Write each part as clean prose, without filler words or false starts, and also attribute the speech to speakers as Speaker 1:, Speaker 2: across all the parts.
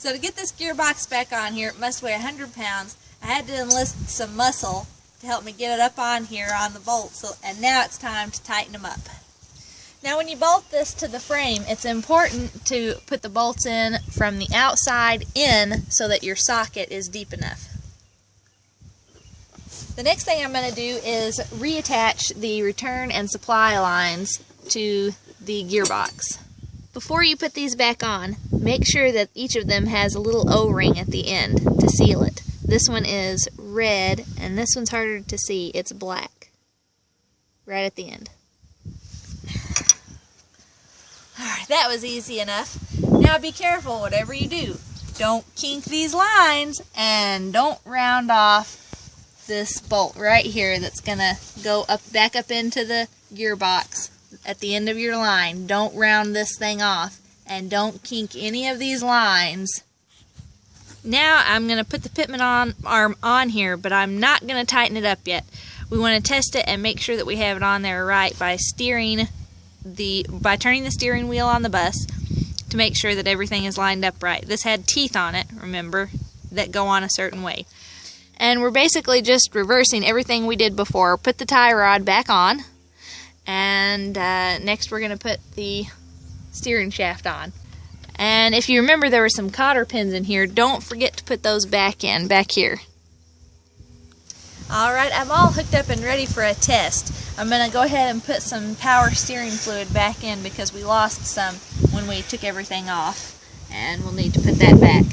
Speaker 1: So to get this gearbox back on here, it must weigh 100 pounds. I had to enlist some muscle to help me get it up on here on the bolts, and now it's time to tighten them up. Now when you bolt this to the frame, it's important to put the bolts in from the outside in so that your socket is deep enough. The next thing I'm going to do is reattach the return and supply lines to the gearbox. Before you put these back on, make sure that each of them has a little O-ring at the end to seal it. This one is red, and this one's harder to see. It's black, right at the end. Alright, that was easy enough. Now be careful, whatever you do. Don't kink these lines, and don't round off this bolt right here that's going to go back up into the gearbox. At the end of your line, don't round this thing off, and don't kink any of these lines. Now I'm going to put the pitman arm on here, but I'm not going to tighten it up yet. We want to test it and make sure that we have it on there right by turning the steering wheel on the bus to make sure that everything is lined up right. This had teeth on it, remember, that go on a certain way. And we're basically just reversing everything we did before. Put the tie rod back on. And next we're going to put the steering shaft on. And if you remember, there were some cotter pins in here. Don't forget to put those back here. Alright, I'm all hooked up and ready for a test. I'm going to go ahead and put some power steering fluid back in because we lost some when we took everything off. And we'll need to put that back.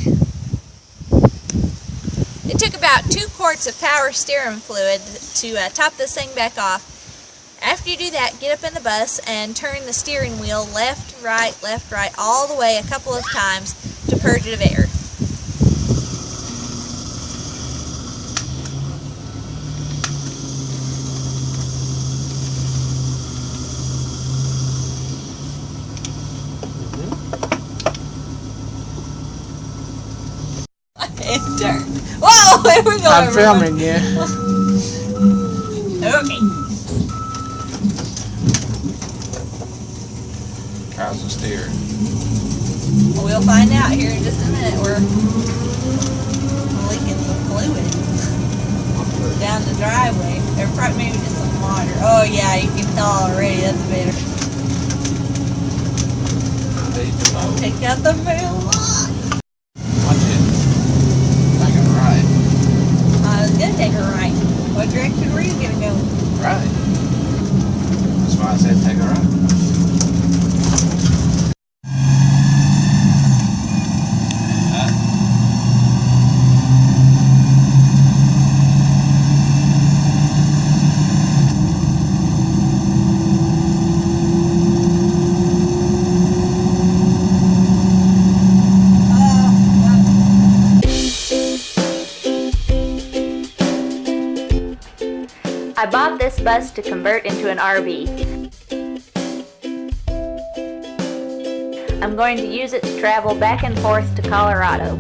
Speaker 1: It took about 2 quarts of power steering fluid to top this thing back off. After you do that, get up in the bus and turn the steering wheel left, right, all the way a couple of times to purge it of air. And turn. Whoa, there we go.
Speaker 2: I'm filming you.
Speaker 1: Okay.
Speaker 3: How's the steering?
Speaker 1: Well, we'll find out here in just a minute. We're leaking some fluid down the driveway. Or probably maybe just some water. Oh yeah, you can tell already. That's better. Take out the mail lock.
Speaker 3: Watch it. Take it right.
Speaker 1: I was gonna take her right. What direction were you gonna go?
Speaker 3: Right. That's why I said take it right.
Speaker 4: I bought this bus to convert into an RV. I'm going to use it to travel back and forth to Colorado.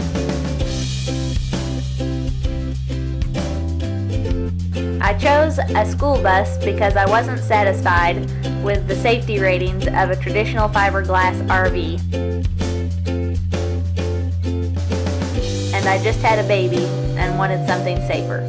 Speaker 4: I chose a school bus because I wasn't satisfied with the safety ratings of a traditional fiberglass RV. And I just had a baby and wanted something safer.